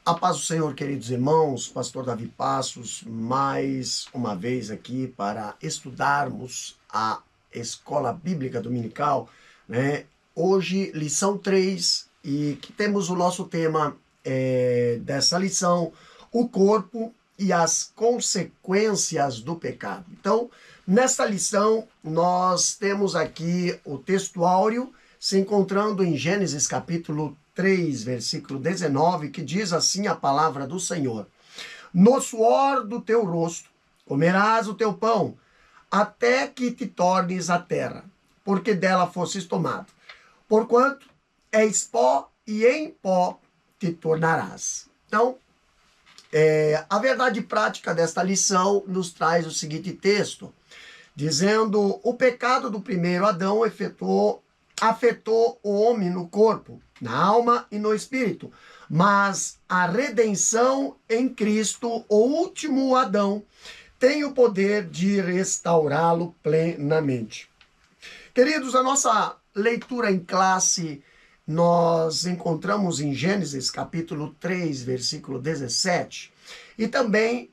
A paz do Senhor, queridos irmãos, pastor Davi Passos, mais uma vez aqui para estudarmos a Escola Bíblica Dominical, né? Hoje, lição 3, e que temos o nosso tema dessa lição, o corpo e as consequências do pecado. Então, nesta lição, nós temos aqui o texto áureo, se encontrando em Gênesis capítulo 3, versículo 19, que diz assim a palavra do Senhor: No suor do teu rosto comerás o teu pão, até que te tornes a terra, porque dela fostes tomado. Porquanto és pó, e em pó te tornarás. Então, a verdade prática desta lição nos traz o seguinte texto, dizendo: o pecado do primeiro Adão afetou o homem no corpo, na alma e no espírito, mas a redenção em Cristo, o último Adão, tem o poder de restaurá-lo plenamente. Queridos, a nossa leitura em classe nós encontramos em Gênesis capítulo 3, versículo 17, e também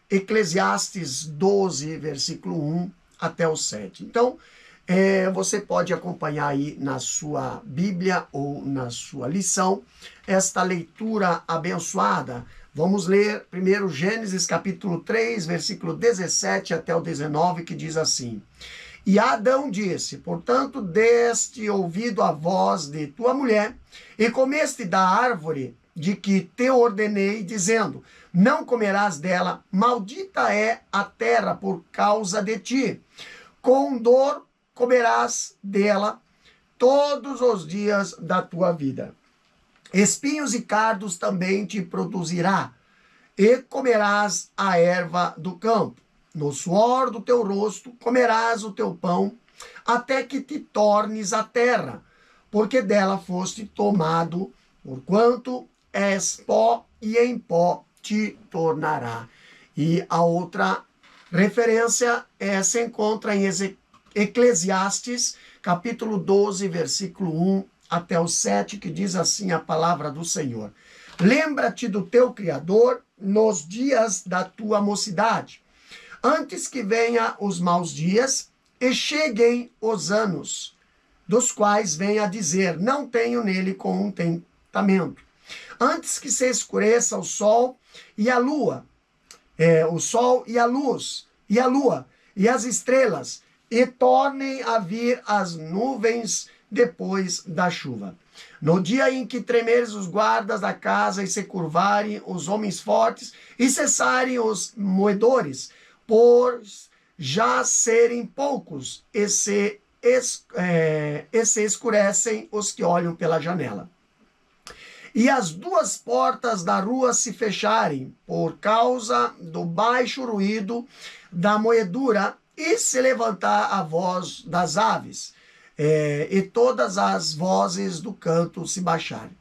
Eclesiastes 12, versículo 1 até o 7. Então, você pode acompanhar aí na sua Bíblia ou na sua lição esta leitura abençoada. Vamos ler primeiro Gênesis capítulo 3, versículo 17 até o 19, que diz assim: E Adão disse: Portanto, deste ouvido a voz de tua mulher, e comeste da árvore de que te ordenei, dizendo: Não comerás dela, maldita é a terra por causa de ti. Com dor comerás dela todos os dias da tua vida. Espinhos e cardos também te produzirá, e comerás a erva do campo. No suor do teu rosto comerás o teu pão, até que te tornes a terra, porque dela foste tomado, porquanto és pó, e em pó te tornará. E a outra referência se encontra em Eclesiastes, capítulo 12, versículo 1 até o 7, que diz assim a palavra do Senhor: Lembra-te do teu Criador nos dias da tua mocidade, antes que venha os maus dias e cheguem os anos, dos quais venha a dizer: não tenho nele contentamento. Antes que se escureça o sol e a lua, o sol e a luz, e a lua, e as estrelas, e tornem a vir as nuvens depois da chuva. No dia em que tremeres os guardas da casa e se curvarem os homens fortes e cessarem os moedores, por já serem poucos, e se escurecem os que olham pela janela. E as duas portas da rua se fecharem por causa do baixo ruído da moedura, e se levantar a voz das aves, e todas as vozes do canto se baixarem.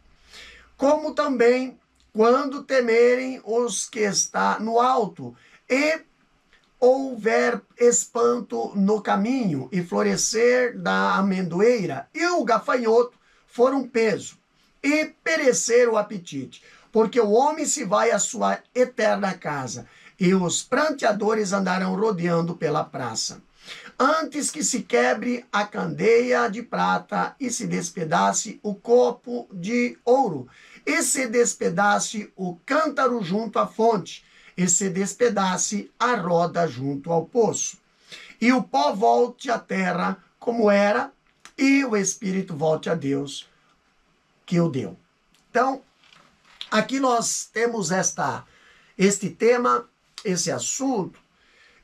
Como também quando temerem os que está no alto, e houver espanto no caminho, e florescer da amendoeira, e o gafanhoto for um peso, e perecer o apetite, porque o homem se vai à sua eterna casa, e os pranteadores andarão rodeando pela praça. Antes que se quebre a candeia de prata, e se despedace o copo de ouro, e se despedace o cântaro junto à fonte, e se despedace a roda junto ao poço. E o pó volte à terra como era, e o espírito volte a Deus que o deu. Então, aqui nós temos este tema, esse assunto,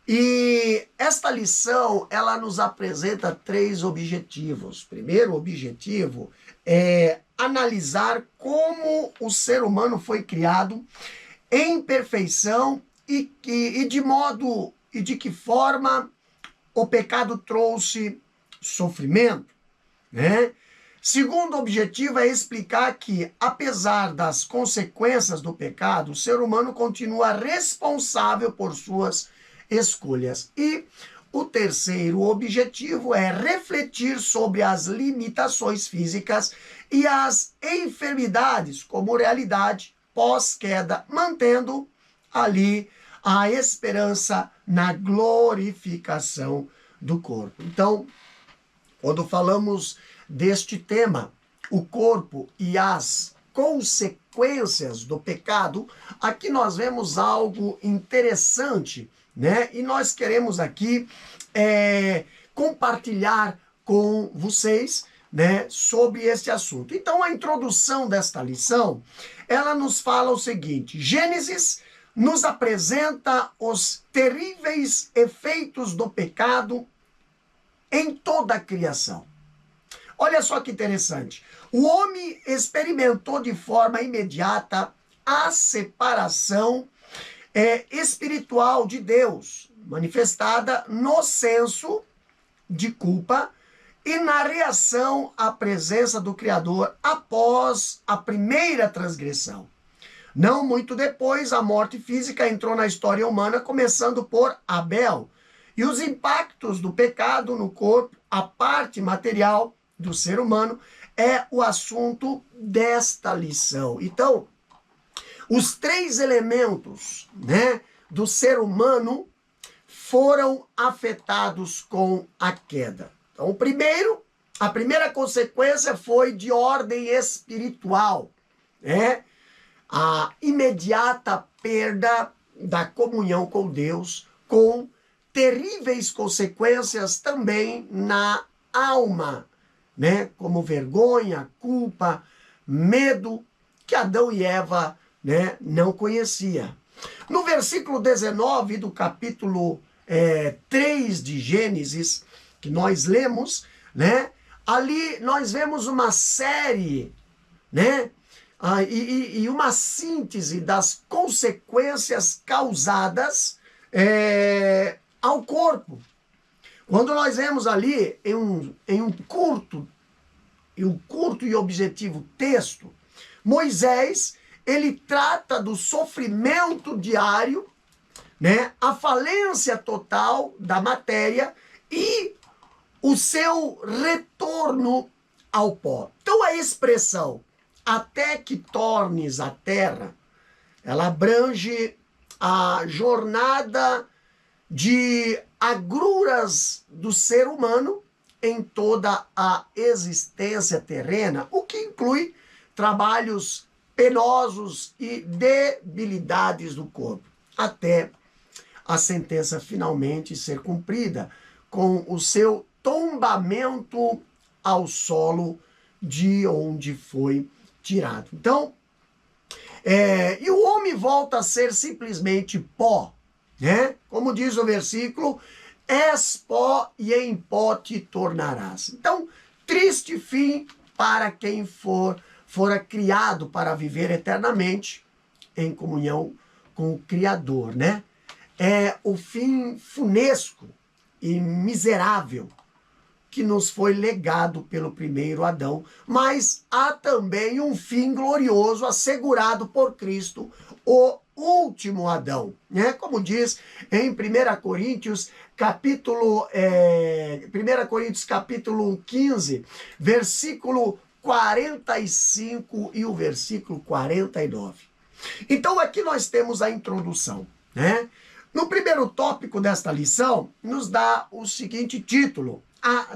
e esta lição, ela nos apresenta 3 objetivos. Primeiro objetivo é analisar como o ser humano foi criado em perfeição e de que forma o pecado trouxe sofrimento, né? Segundo objetivo é explicar que, apesar das consequências do pecado, o ser humano continua responsável por suas escolhas. E o terceiro objetivo é refletir sobre as limitações físicas e as enfermidades como realidade pós-queda, mantendo ali a esperança na glorificação do corpo. Então, quando falamos deste tema, o corpo e as consequências do pecado, aqui nós vemos algo interessante, né? E nós queremos aqui compartilhar com vocês, né, sobre este assunto. Então, a introdução desta lição, ela nos fala o seguinte: Gênesis nos apresenta os terríveis efeitos do pecado em toda a criação. Olha só que interessante. O homem experimentou de forma imediata a separação espiritual de Deus, manifestada no senso de culpa e na reação à presença do Criador após a primeira transgressão. Não muito depois, a morte física entrou na história humana, começando por Abel. E os impactos do pecado no corpo, a parte material do ser humano, é o assunto desta lição. Então, os três elementos, né, do ser humano foram afetados com a queda. Então, a primeira consequência foi de ordem espiritual, né? A imediata perda da comunhão com Deus, com terríveis consequências também na alma, né? Como vergonha, culpa, medo, que Adão e Eva, né, não conhecia. No versículo 19 do capítulo 3 de Gênesis, que nós lemos, né, ali nós vemos uma série, né, e uma síntese das consequências causadas ao corpo. Quando nós vemos ali em um curto e objetivo texto, Moisés, ele trata do sofrimento diário, né, a falência total da matéria e o seu retorno ao pó. Então a expressão até que tornes a terra, ela abrange a jornada de agruras do ser humano em toda a existência terrena, o que inclui trabalhos penosos e debilidades do corpo, até a sentença finalmente ser cumprida, com o seu tombamento ao solo de onde foi tirado. Então, e o homem volta a ser simplesmente pó, né? Como diz o versículo, és pó e em pó te tornarás. Então, triste fim para quem fora criado para viver eternamente em comunhão com o Criador, né? É o fim funesco e miserável que nos foi legado pelo primeiro Adão, mas há também um fim glorioso assegurado por Cristo, o último Adão, né? Como diz em 1 Coríntios capítulo 15, versículo 45 e o versículo 49. Então aqui nós temos a introdução, né? No primeiro tópico desta lição, nos dá o seguinte título: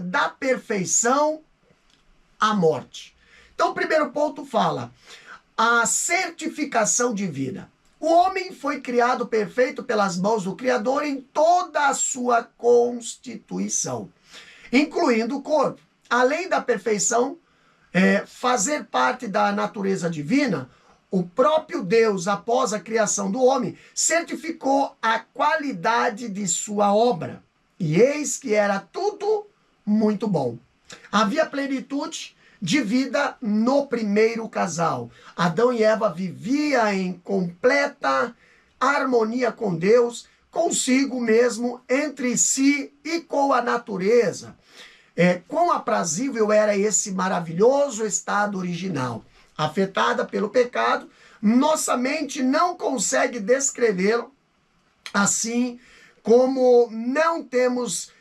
da perfeição à morte. Então, o primeiro ponto fala a certificação divina. O homem foi criado perfeito pelas mãos do Criador em toda a sua constituição, incluindo o corpo. Além da perfeição, fazer parte da natureza divina, o próprio Deus, após a criação do homem, certificou a qualidade de sua obra. E eis que era tudo muito bom. Havia plenitude de vida no primeiro casal. Adão e Eva viviam em completa harmonia com Deus, consigo mesmo, entre si e com a natureza. Quão aprazível era esse maravilhoso estado original. Afetada pelo pecado, nossa mente não consegue descrevê-lo, assim como não temos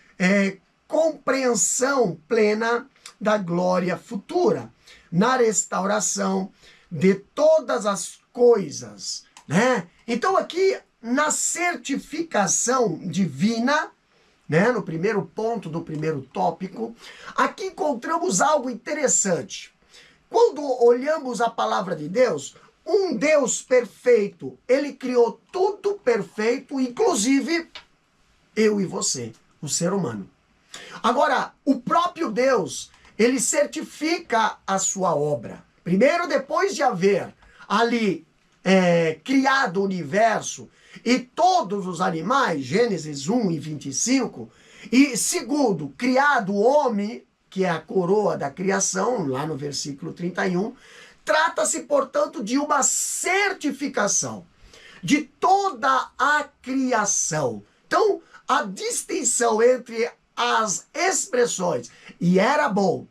compreensão plena da glória futura, na restauração de todas as coisas, né? Então aqui na certificação divina, né, no primeiro ponto do primeiro tópico, aqui encontramos algo interessante. Quando olhamos a palavra de Deus, um Deus perfeito, ele criou tudo perfeito, inclusive eu e você, o ser humano. Agora, o próprio Deus, ele certifica a sua obra. Primeiro, depois de haver ali criado o universo e todos os animais, Gênesis 1 e 25, e segundo, criado o homem, que é a coroa da criação, lá no versículo 31, trata-se, portanto, de uma certificação de toda a criação. Então, a distinção entre as expressões e era bom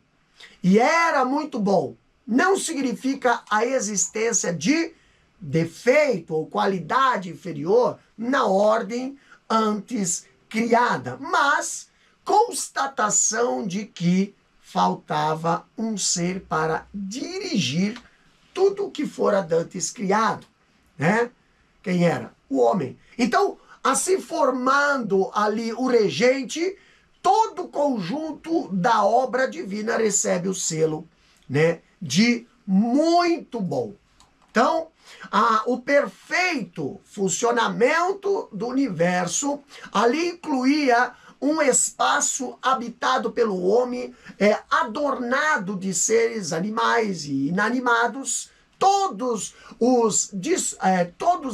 e era muito bom não significa a existência de defeito ou qualidade inferior na ordem antes criada, mas constatação de que faltava um ser para dirigir tudo o que fora dantes criado, né? Quem era? O homem. Então, assim formando ali o regente, todo o conjunto da obra divina recebe o selo, né, de muito bom. Então, o perfeito funcionamento do universo ali incluía um espaço habitado pelo homem, adornado de seres animais e inanimados, todos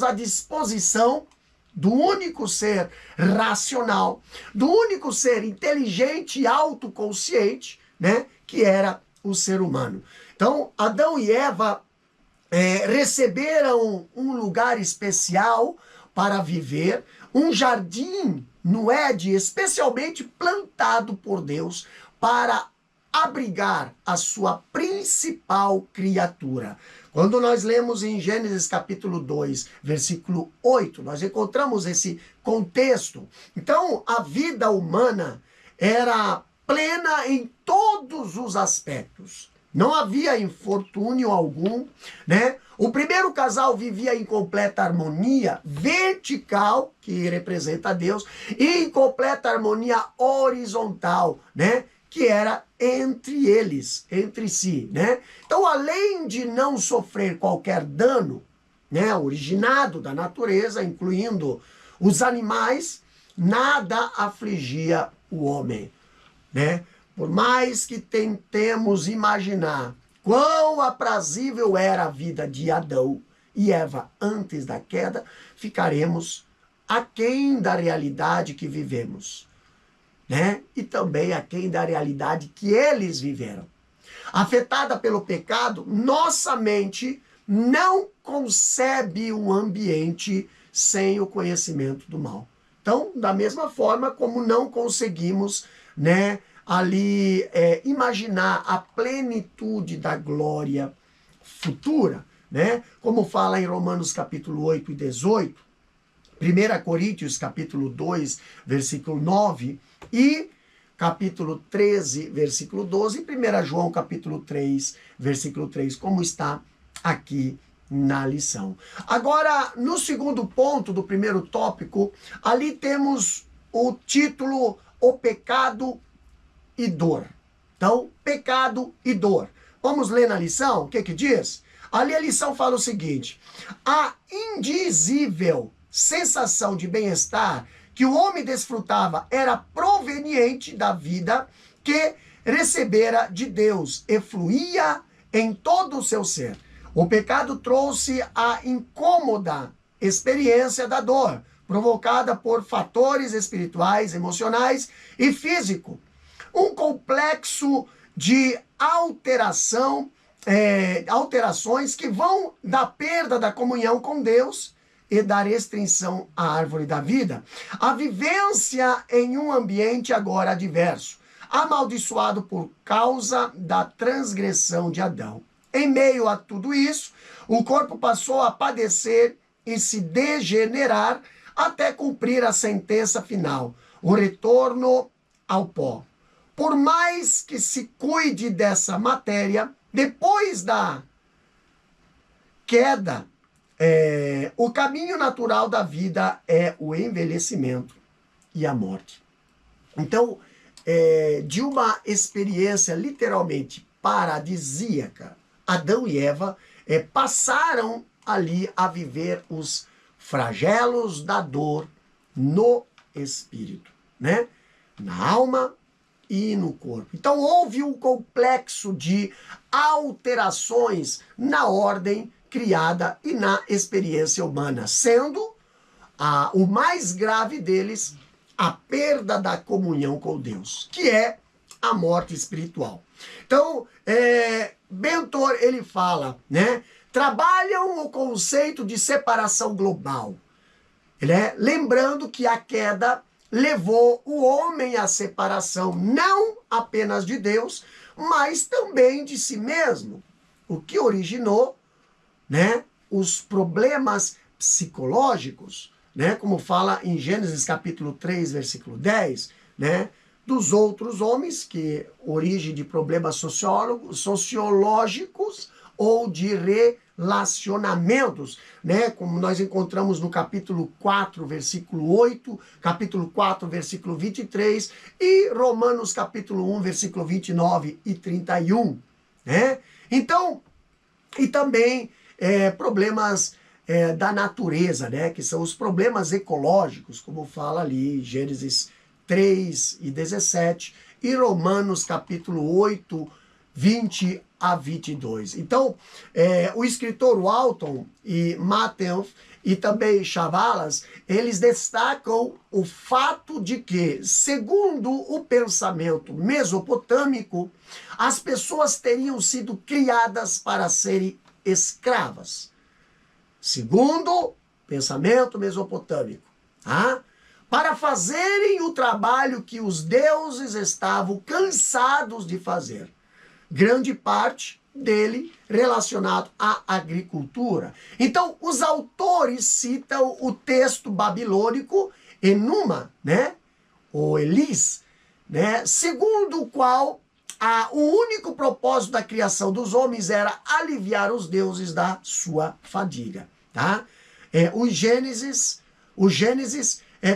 à disposição do único ser racional, do único ser inteligente e autoconsciente, né, que era o ser humano. Então, Adão e Eva receberam um lugar especial para viver, um jardim no Éden especialmente plantado por Deus para abrigar a sua principal criatura. Quando nós lemos em Gênesis capítulo 2, versículo 8, nós encontramos esse contexto. Então, a vida humana era plena em todos os aspectos. Não havia infortúnio algum, né? O primeiro casal vivia em completa harmonia vertical, que representa Deus, e em completa harmonia horizontal, né? Que era entre eles, entre si, né? Então, além de não sofrer qualquer dano, né, originado da natureza, incluindo os animais, nada afligia o homem, né? Por mais que tentemos imaginar quão aprazível era a vida de Adão e Eva antes da queda, ficaremos aquém da realidade que vivemos, né? E também aquém da realidade que eles viveram. Afetada pelo pecado, nossa mente não concebe um ambiente sem o conhecimento do mal. Então, da mesma forma como não conseguimos, né, ali imaginar a plenitude da glória futura, né? Como fala em Romanos capítulo 8 e 18, 1 Coríntios capítulo 2, versículo 9 e capítulo 13, versículo 12 e 1 João capítulo 3, versículo 3, como está aqui na lição. Agora, no segundo ponto do primeiro tópico, ali temos o título O Pecado e Dor. Então, pecado e dor. Vamos ler na lição? O que que diz? Ali a lição fala o seguinte: a indizível sensação de bem-estar que o homem desfrutava era proveniente da vida que recebera de Deus e fluía em todo o seu ser. O pecado trouxe a incômoda experiência da dor, provocada por fatores espirituais, emocionais e físicos. Um complexo de alterações que vão da perda da comunhão com Deus e da restrição à árvore da vida. A vivência em um ambiente agora adverso, amaldiçoado por causa da transgressão de Adão. Em meio a tudo isso, o corpo passou a padecer e se degenerar até cumprir a sentença final, o retorno ao pó. Por mais que se cuide dessa matéria, depois da queda, o caminho natural da vida é o envelhecimento e a morte. Então, de uma experiência literalmente paradisíaca, Adão e Eva passaram ali a viver os flagelos da dor no espírito, né? Na alma e no corpo. Então houve um complexo de alterações na ordem criada e na experiência humana, sendo o mais grave deles a perda da comunhão com Deus, que é a morte espiritual. Então, Bentor, ele fala, né? Trabalham o conceito de separação global, né? Lembrando que a queda levou o homem à separação não apenas de Deus, mas também de si mesmo, o que originou, né, os problemas psicológicos, né, como fala em Gênesis capítulo 3, versículo 10, né, dos outros homens, que origem de problemas sociológicos ou de relacionamentos, né, como nós encontramos no capítulo 4, versículo 8, capítulo 4, versículo 23 e Romanos capítulo 1, versículo 29 e 31, né? Então, e também problemas da natureza, né, que são os problemas ecológicos, como fala ali Gênesis 3 e 17 e Romanos capítulo 8, 20 a 22. Então, o escritor Walton e Matthew e também Chavalas, eles destacam o fato de que, segundo o pensamento mesopotâmico, as pessoas teriam sido criadas para serem escravas. Segundo o pensamento mesopotâmico, tá? Para fazerem o trabalho que os deuses estavam cansados de fazer. Grande parte dele relacionado à agricultura. Então, os autores citam o texto babilônico Enuma, né, ou Elis, né, segundo o qual o único propósito da criação dos homens era aliviar os deuses da sua fadiga, tá? O Gênesis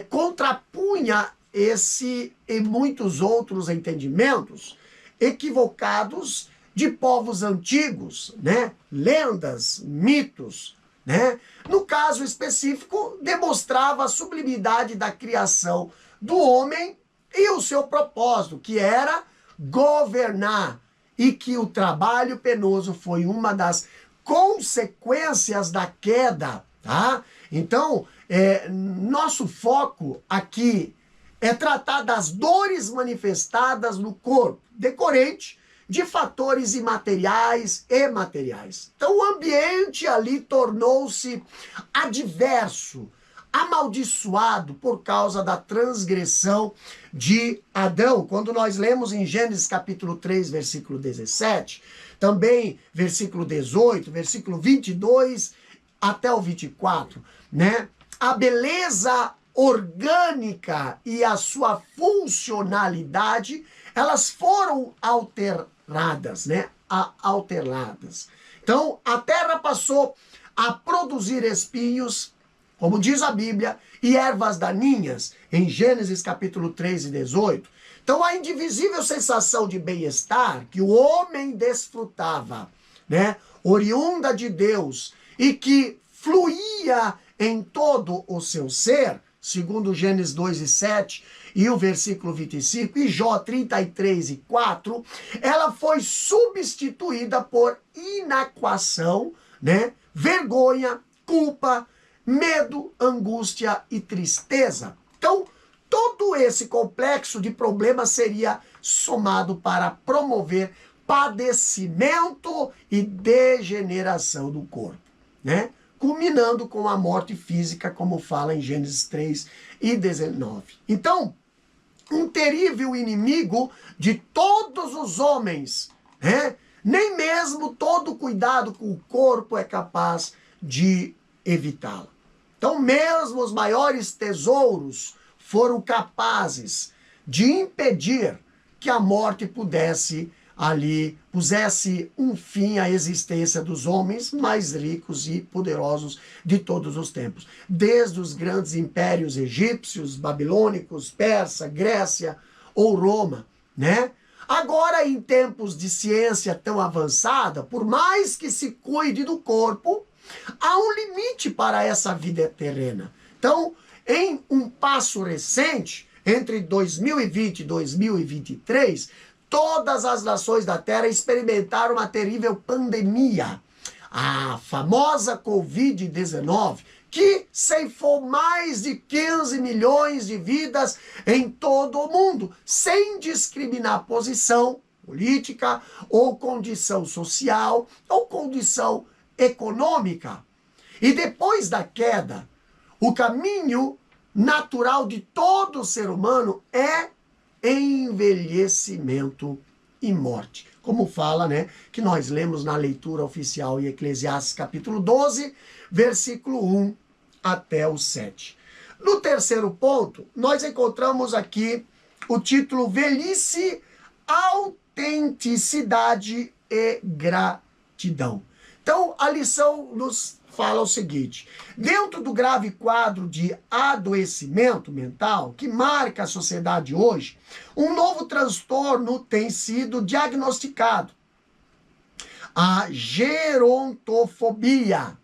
contrapunha esse e muitos outros entendimentos equivocados de povos antigos, né? Lendas, mitos, né? No caso específico, demonstrava a sublimidade da criação do homem e o seu propósito, que era governar, e que o trabalho penoso foi uma das consequências da queda, tá? Então, nosso foco aqui é tratar das dores manifestadas no corpo, decorrente de fatores imateriais e materiais. Então, o ambiente ali tornou-se adverso, amaldiçoado por causa da transgressão de Adão. Quando nós lemos em Gênesis capítulo 3, versículo 17, também versículo 18, versículo 22 até o 24, né? A beleza orgânica e a sua funcionalidade, elas foram alteradas, né? Alteradas. Então, a terra passou a produzir espinhos, como diz a Bíblia, e ervas daninhas, em Gênesis capítulo 3 e 18. Então, a indivisível sensação de bem-estar que o homem desfrutava, né, oriunda de Deus, e que fluía em todo o seu ser, segundo Gênesis 2 e 7 e o versículo 25, e Jó 33 e 4, ela foi substituída por inaquação, né, vergonha, culpa, medo, angústia e tristeza. Então, todo esse complexo de problemas seria somado para promover padecimento e degeneração do corpo, né? Culminando com a morte física, como fala em Gênesis 3 e 19. Então, um terrível inimigo de todos os homens, né? Nem mesmo todo cuidado com o corpo é capaz de evitá-lo. Então, mesmo os maiores tesouros foram capazes de impedir que a morte pudesse ali pusesse um fim à existência dos homens mais ricos e poderosos de todos os tempos. Desde os grandes impérios egípcios, babilônicos, Persa, Grécia ou Roma, né? Agora, em tempos de ciência tão avançada, por mais que se cuide do corpo, há um limite para essa vida terrena. Então, em um passo recente, entre 2020 e 2023, todas as nações da Terra experimentaram uma terrível pandemia, a famosa Covid-19, que ceifou mais de 15 milhões de vidas em todo o mundo, sem discriminar posição política, ou condição social, ou condição econômica. E depois da queda, o caminho natural de todo ser humano é envelhecimento e morte. Como fala, né, que nós lemos na leitura oficial em Eclesiastes capítulo 12, versículo 1 até o 7. No terceiro ponto, nós encontramos aqui o título Velhice, Autenticidade e Gratidão. Então, a lição nos fala o seguinte: dentro do grave quadro de adoecimento mental que marca a sociedade hoje, um novo transtorno tem sido diagnosticado: a gerontofobia,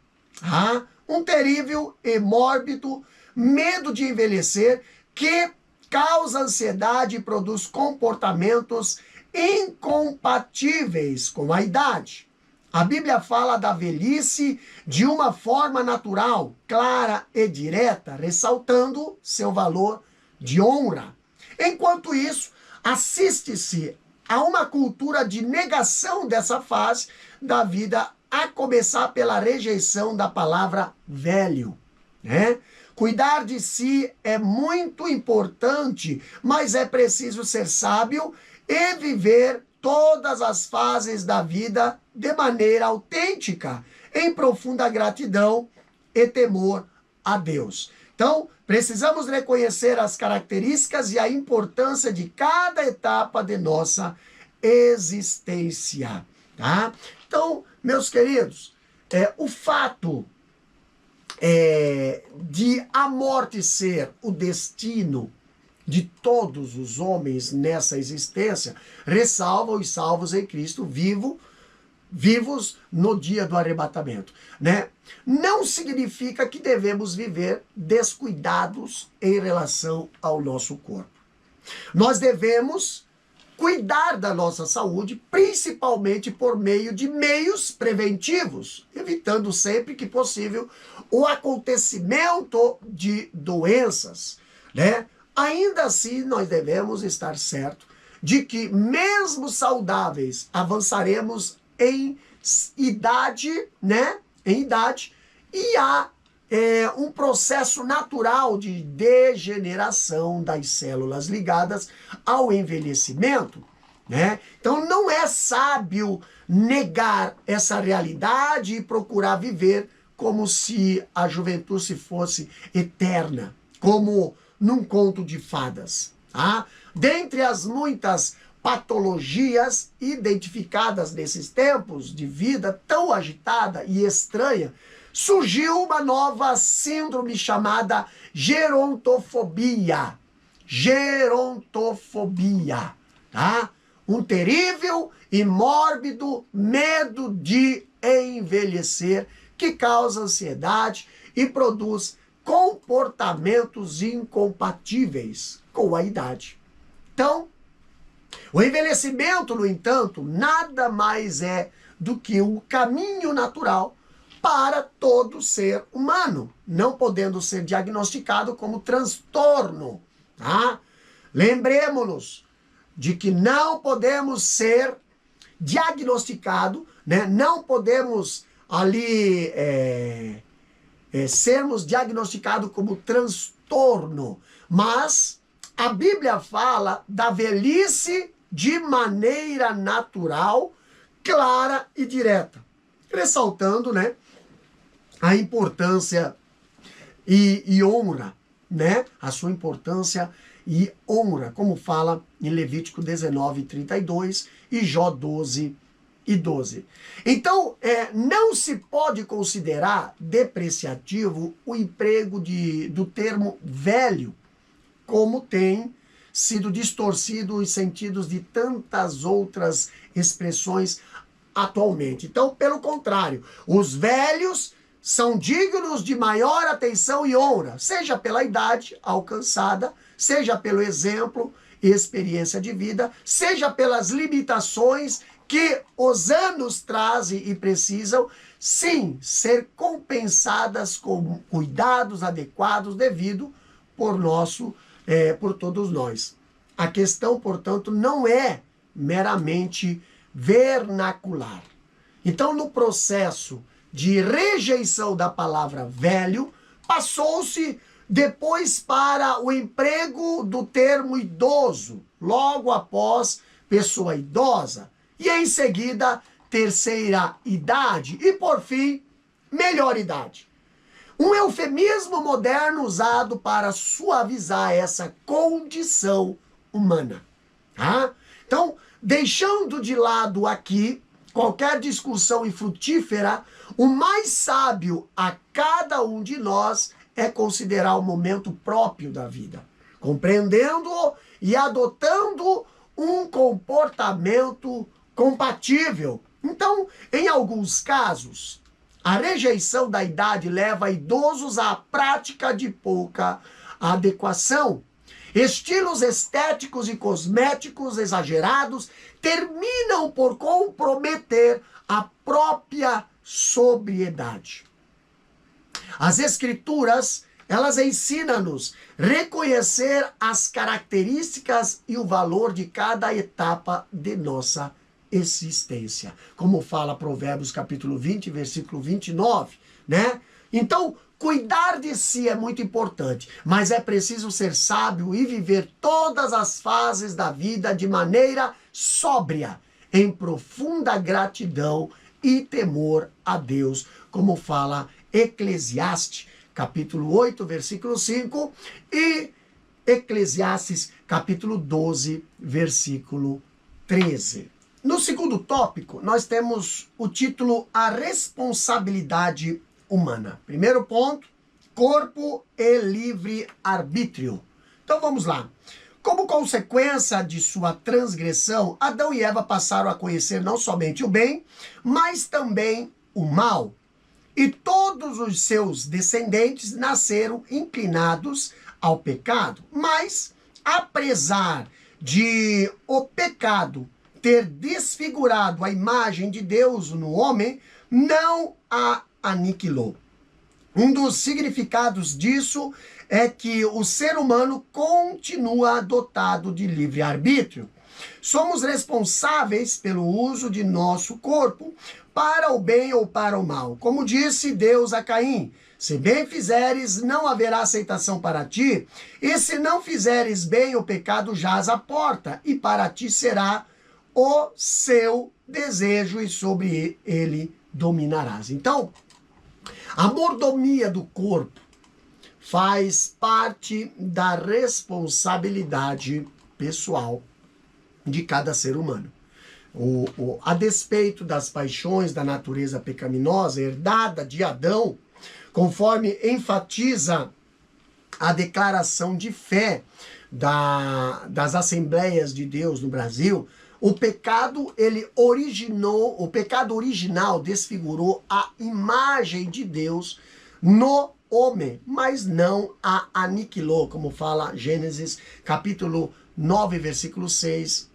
um terrível e mórbido medo de envelhecer que causa ansiedade e produz comportamentos incompatíveis com a idade. A Bíblia fala da velhice de uma forma natural, clara e direta, ressaltando seu valor de honra. Enquanto isso, assiste-se a uma cultura de negação dessa fase da vida, a começar pela rejeição da palavra velho, né? Cuidar de si é muito importante, mas é preciso ser sábio e viver todas as fases da vida de maneira autêntica, em profunda gratidão e temor a Deus. Então, precisamos reconhecer as características e a importância de cada etapa de nossa existência, tá? Então, meus queridos, o fato de a morte ser o destino de todos os homens nessa existência, ressalva os salvos em Cristo vivos no dia do arrebatamento, né? Não significa que devemos viver descuidados em relação ao nosso corpo. Nós devemos cuidar da nossa saúde, principalmente por meio de meios preventivos, evitando sempre que possível o acontecimento de doenças, né? Ainda assim, nós devemos estar certos de que, mesmo saudáveis, avançaremos em idade, né? Em idade, e há um processo natural de degeneração das células ligadas ao envelhecimento, né? Então, não é sábio negar essa realidade e procurar viver como se a juventude fosse eterna, como num conto de fadas, tá? Dentre as muitas patologias identificadas nesses tempos de vida tão agitada e estranha, surgiu uma nova síndrome chamada gerontofobia. Gerontofobia, tá? Um terrível e mórbido medo de envelhecer que causa ansiedade e produz comportamentos incompatíveis com a idade. Então, o envelhecimento, no entanto, nada mais é do que um caminho natural para todo ser humano, não podendo ser diagnosticado como transtorno, tá? Lembremos-nos de que não podemos ser diagnosticado, né? Não podemos ali sermos diagnosticados como transtorno, mas a Bíblia fala da velhice de maneira natural, clara e direta, ressaltando, né, a importância e honra, né, a sua importância e honra, como fala em Levítico 19:32 e Jó 12:12. Então, não se pode considerar depreciativo o emprego do termo velho, como tem sido distorcido os sentidos de tantas outras expressões atualmente. Então, pelo contrário, os velhos são dignos de maior atenção e honra, seja pela idade alcançada, seja pelo exemplo e experiência de vida, seja pelas limitações que os anos trazem e precisam, sim, ser compensadas com cuidados adequados devido por todos nós. A questão, portanto, não é meramente vernacular. Então, no processo de rejeição da palavra velho, passou-se depois para o emprego do termo idoso, logo após pessoa idosa, e em seguida terceira idade e, por fim, melhor idade. Um eufemismo moderno usado para suavizar essa condição humana. Tá? Então, deixando de lado aqui qualquer discussão infrutífera, o mais sábio a cada um de nós é considerar o momento próprio da vida, compreendendo e adotando um comportamento compatível. Então, em alguns casos, a rejeição da idade leva idosos à prática de pouca adequação. Estilos estéticos e cosméticos exagerados terminam por comprometer a própria sobriedade. As Escrituras, elas ensinam-nos a reconhecer as características e o valor de cada etapa de nossa existência. Como fala Provérbios capítulo 20, versículo 29, né? Então, cuidar de si é muito importante, mas é preciso ser sábio e viver todas as fases da vida de maneira sóbria, em profunda gratidão e temor a Deus, como fala Eclesiastes, capítulo 8, versículo 5, e Eclesiastes, capítulo 12, versículo 13. No segundo tópico, nós temos o título A Responsabilidade Humana. Primeiro ponto, corpo e livre-arbítrio. Então vamos lá. Como consequência de sua transgressão, Adão e Eva passaram a conhecer não somente o bem, mas também o mal. E todos os seus descendentes nasceram inclinados ao pecado. Mas, apesar de o pecado ter desfigurado a imagem de Deus no homem, não a aniquilou. Um dos significados disso é que o ser humano continua dotado de livre-arbítrio. Somos responsáveis pelo uso de nosso corpo para o bem ou para o mal. Como disse Deus a Caim, se bem fizeres, não haverá aceitação para ti, e se não fizeres bem, o pecado jaz à porta, e para ti será o seu desejo, e sobre ele dominarás. Então, a mordomia do corpo faz parte da responsabilidade pessoal de cada ser humano. A despeito das paixões da natureza pecaminosa herdada de Adão, conforme enfatiza a declaração de fé das Assembleias de Deus no Brasil, o pecado original desfigurou a imagem de Deus no homem, mas não a aniquilou, como fala Gênesis capítulo 9, versículo 6,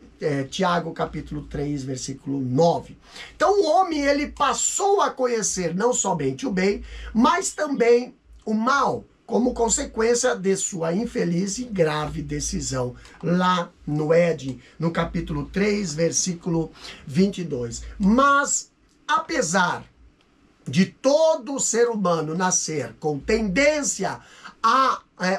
Tiago capítulo 3, versículo 9. Então o homem, ele passou a conhecer não somente o bem, mas também o mal, como consequência de sua infeliz e grave decisão, lá no Éden, no capítulo 3, versículo 22. Mas, apesar de todo ser humano nascer com tendência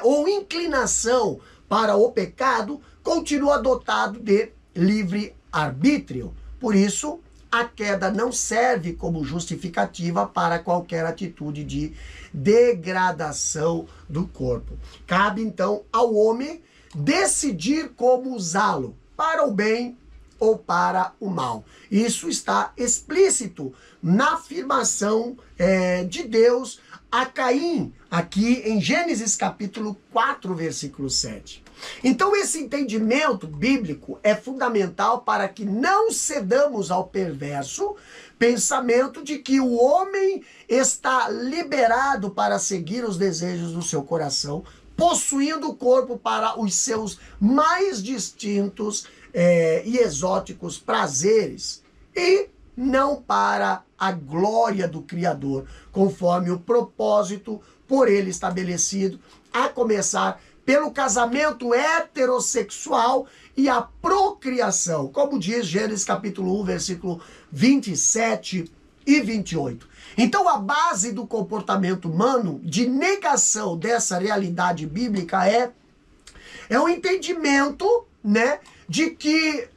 ou inclinação para o pecado, continua dotado de livre-arbítrio. Por isso, a queda não serve como justificativa para qualquer atitude de degradação do corpo. Cabe, então, ao homem decidir como usá-lo, para o bem ou para o mal. Isso está explícito na afirmação de Deus a Caim, aqui em Gênesis capítulo 4, versículo 7. Então esse entendimento bíblico é fundamental para que não cedamos ao perverso pensamento de que o homem está liberado para seguir os desejos do seu coração, possuindo o corpo para os seus mais distintos e exóticos prazeres, e não para a glória do Criador, conforme o propósito por ele estabelecido, a começar pelo casamento heterossexual e a procriação, como diz Gênesis capítulo 1, versículo 27 e 28. Então a base do comportamento humano de negação dessa realidade bíblica é o entendimento, né, de que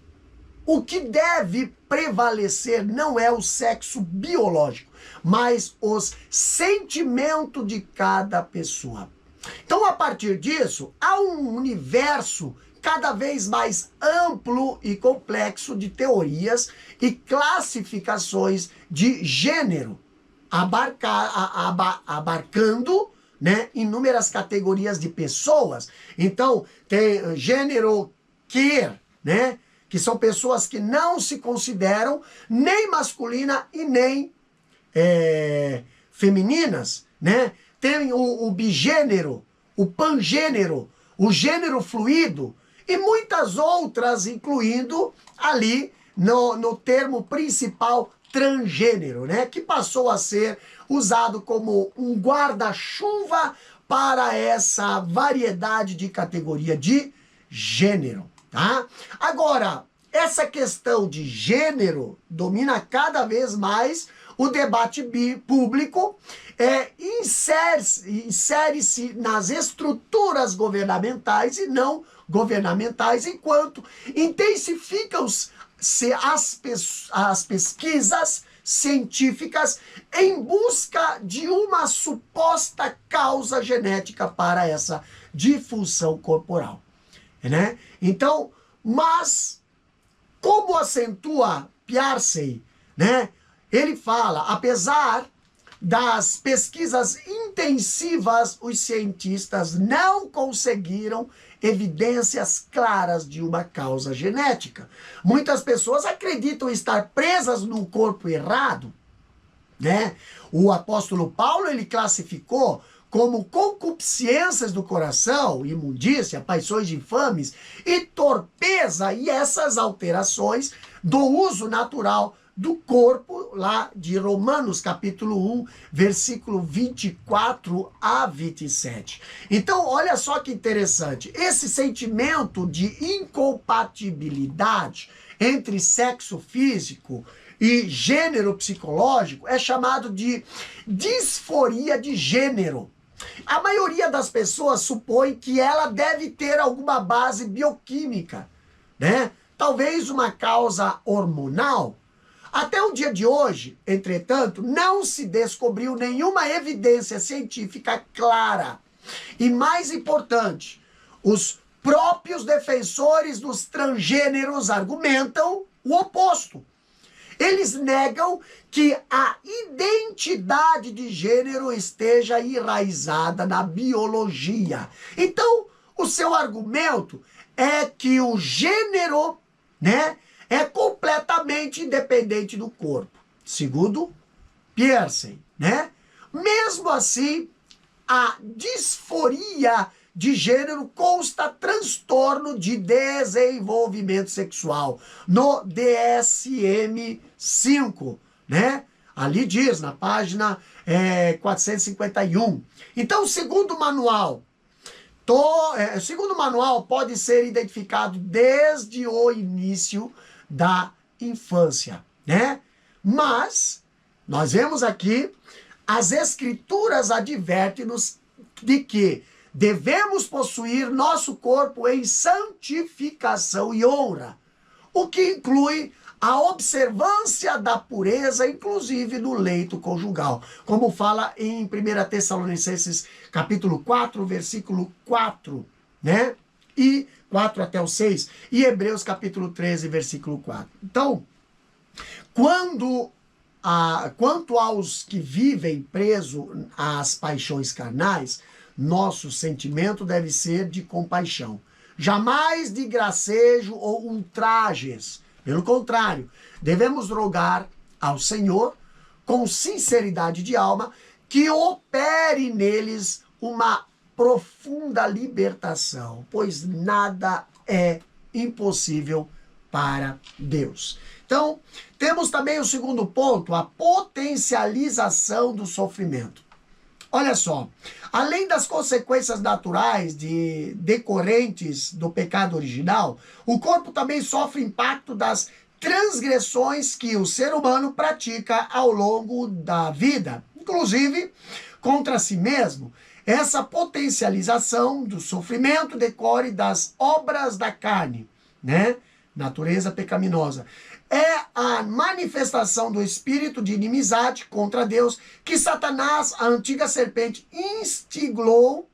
o que deve prevalecer não é o sexo biológico, mas os sentimentos de cada pessoa. Então, a partir disso, há um universo cada vez mais amplo e complexo de teorias e classificações de gênero, abarcando, né, inúmeras categorias de pessoas. Então, tem gênero queer, né, que são pessoas que não se consideram nem masculina e nem femininas, né? Tem o bigênero, o pangênero, o gênero fluido e muitas outras, incluindo ali no termo principal transgênero, né? Que passou a ser usado como um guarda-chuva para essa variedade de categoria de gênero, tá? Agora, essa questão de gênero domina cada vez mais o debate público, insere-se nas estruturas governamentais e não governamentais, enquanto intensificam-se as pesquisas científicas em busca de uma suposta causa genética para essa disfunção corporal, né? Então, mas como acentua Pearcey, né? Ele fala, apesar das pesquisas intensivas, os cientistas não conseguiram evidências claras de uma causa genética. Muitas pessoas acreditam estar presas no corpo errado, né? O apóstolo Paulo, ele classificou como concupiscências do coração, imundícia, paixões infames e torpeza, e essas alterações do uso natural do corpo, lá de Romanos capítulo 1, versículo 24 a 27. Então, olha só que interessante, esse sentimento de incompatibilidade entre sexo físico e gênero psicológico é chamado de disforia de gênero. A maioria das pessoas supõe que ela deve ter alguma base bioquímica, né? Talvez uma causa hormonal. Até o dia de hoje, entretanto, não se descobriu nenhuma evidência científica clara. E mais importante, os próprios defensores dos transgêneros argumentam o oposto. Eles negam que a identidade de gênero esteja enraizada na biologia. Então, o seu argumento é que o gênero, né, é completamente independente do corpo, segundo Pearcey, né? Mesmo assim, a disforia de gênero consta transtorno de desenvolvimento sexual no DSM-5, né? Ali diz, na página 451. Então, segundo o manual, pode ser identificado desde o início da infância, né? Mas nós vemos aqui, as escrituras advertem-nos de que devemos possuir nosso corpo em santificação e honra, o que inclui a observância da pureza, inclusive no leito conjugal, como fala em 1 Tessalonicenses capítulo 4, versículo 4, né? e 4 até o 6, e Hebreus capítulo 13, versículo 4. Então, quanto aos que vivem presos às paixões carnais, nosso sentimento deve ser de compaixão. Jamais de gracejo ou ultrajes. Pelo contrário, devemos rogar ao Senhor, com sinceridade de alma, que opere neles uma profunda libertação, pois nada é impossível para Deus. Então, temos também o segundo ponto, a potencialização do sofrimento. Olha só, além das consequências naturais decorrentes do pecado original, o corpo também sofre impacto das transgressões que o ser humano pratica ao longo da vida, inclusive contra si mesmo. Essa potencialização do sofrimento decorre das obras da carne, né? Natureza pecaminosa. É a manifestação do espírito de inimizade contra Deus que Satanás, a antiga serpente, instilou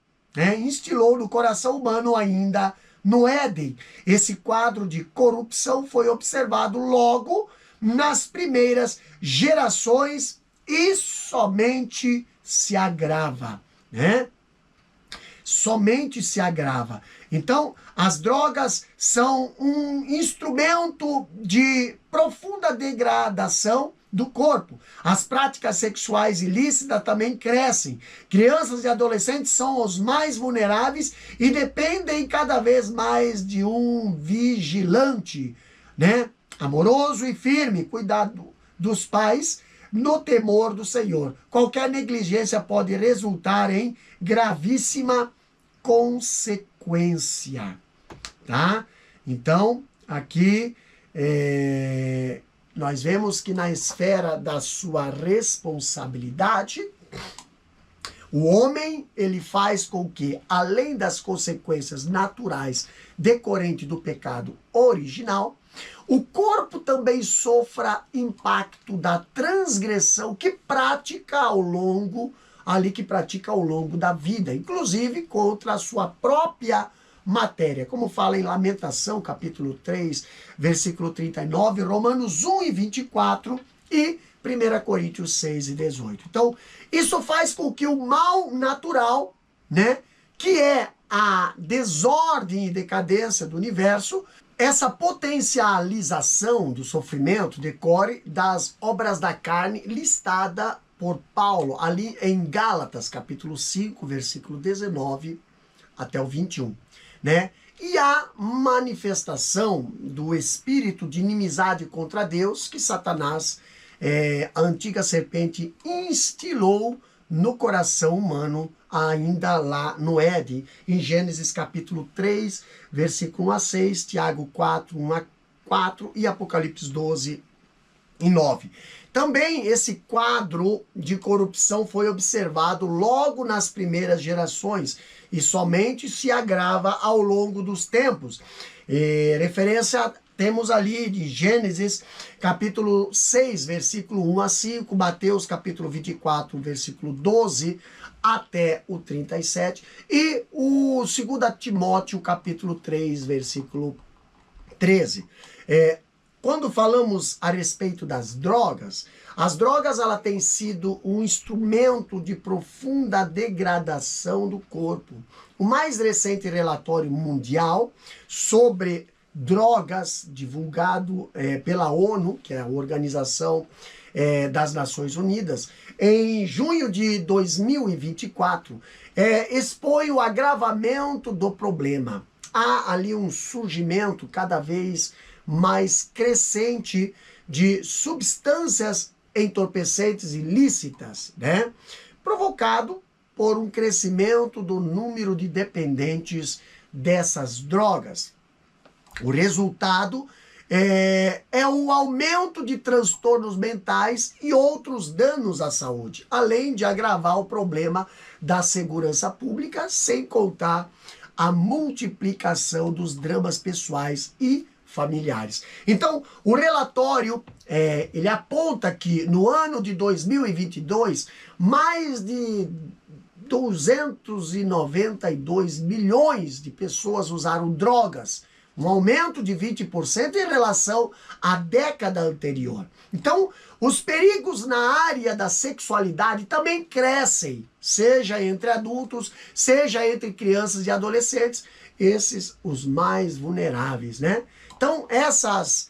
no coração humano ainda no Éden. Esse quadro de corrupção foi observado logo nas primeiras gerações e somente se agrava, né? Somente se agrava. Então, as drogas são um instrumento de profunda degradação do corpo. As práticas sexuais ilícitas também crescem. Crianças e adolescentes são os mais vulneráveis e dependem cada vez mais de um vigilante, né? Amoroso e firme, cuidado dos pais, no temor do Senhor. Qualquer negligência pode resultar em gravíssima consequência, tá? Então, aqui nós vemos que na esfera da sua responsabilidade, o homem, ele faz com que, além das consequências naturais decorrentes do pecado original, o corpo também sofra impacto da transgressão que pratica ao longo da vida, inclusive contra a sua própria matéria, como fala em Lamentação, capítulo 3, versículo 39, Romanos 1 e 24 e 1 Coríntios 6 e 18. Então, isso faz com que o mal natural, né, que é a desordem e decadência do universo, essa potencialização do sofrimento decorre das obras da carne listada por Paulo ali em Gálatas, capítulo 5, versículo 19 até o 21, né? E a manifestação do espírito de inimizade contra Deus que Satanás, a antiga serpente, instilou no coração humano ainda lá no Éden, em Gênesis capítulo 3, versículo 1 a 6, Tiago 4, 1 a 4 e Apocalipse 12 e 9. Também esse quadro de corrupção foi observado logo nas primeiras gerações e somente se agrava ao longo dos tempos. Referência temos ali de Gênesis capítulo 6, versículo 1 a 5, Mateus capítulo 24, versículo 12 até o 37 e o 2 Timóteo capítulo 3, versículo 13. Quando falamos a respeito das drogas, as drogas ela tem sido um instrumento de profunda degradação do corpo. O mais recente relatório mundial sobre drogas, divulgado pela ONU, que é a Organização das Nações Unidas, em junho de 2024, expõe o agravamento do problema. Há ali um surgimento cada vez mais crescente de substâncias entorpecentes ilícitas, né? Provocado por um crescimento do número de dependentes dessas drogas. O resultado é o aumento de transtornos mentais e outros danos à saúde, além de agravar o problema da segurança pública, sem contar a multiplicação dos dramas pessoais e familiares. Então, o relatório, ele aponta que no ano de 2022, mais de 292 milhões de pessoas usaram drogas, um aumento de 20% em relação à década anterior. Então, os perigos na área da sexualidade também crescem, seja entre adultos, seja entre crianças e adolescentes, esses os mais vulneráveis, né? Então, essas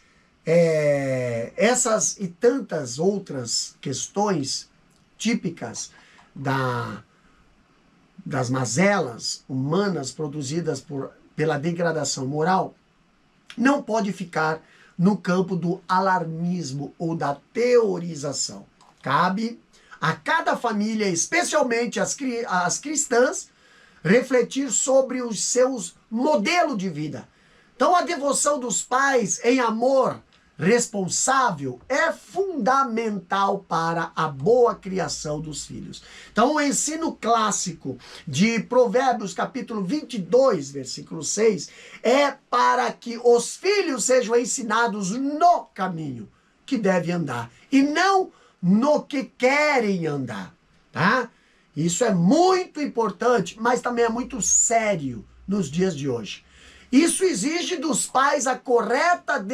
e tantas outras questões típicas das mazelas humanas produzidas pela degradação moral não pode ficar no campo do alarmismo ou da teorização. Cabe a cada família, especialmente as cristãs, refletir sobre os seus modelos de vida. Então, a devoção dos pais em amor responsável é fundamental para a boa criação dos filhos. Então, o ensino clássico de Provérbios, capítulo 22, versículo 6, é para que os filhos sejam ensinados no caminho que deve andar e não no que querem andar, tá? Isso é muito importante, mas também é muito sério nos dias de hoje. Isso exige dos pais a correta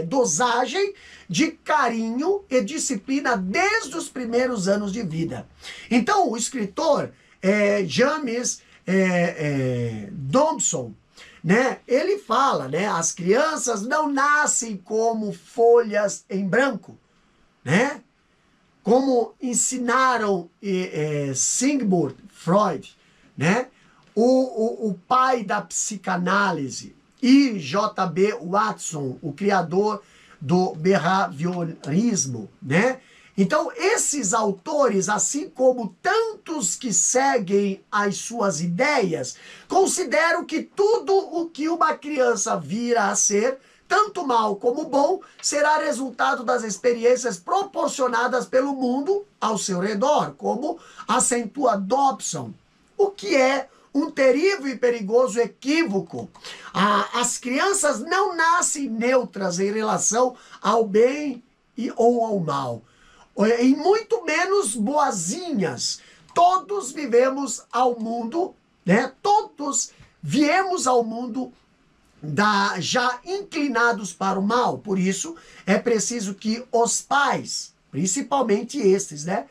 dosagem de carinho e disciplina desde os primeiros anos de vida. Então, o escritor James Dobson, né, ele fala, né, as crianças não nascem como folhas em branco, né? Como ensinaram Sigmund Freud, né? O pai da psicanálise, e J.B. Watson, o criador do behaviorismo, né? Então, esses autores, assim como tantos que seguem as suas ideias, consideram que tudo o que uma criança vira a ser, tanto mal como bom, será resultado das experiências proporcionadas pelo mundo ao seu redor, como acentua Dobson, o que é um terrível e perigoso equívoco. As crianças não nascem neutras em relação ao bem ou ao mal, e muito menos boazinhas. Todos vivemos ao mundo, né? Todos viemos ao mundo já inclinados para o mal. Por isso, é preciso que os pais, principalmente estes, né,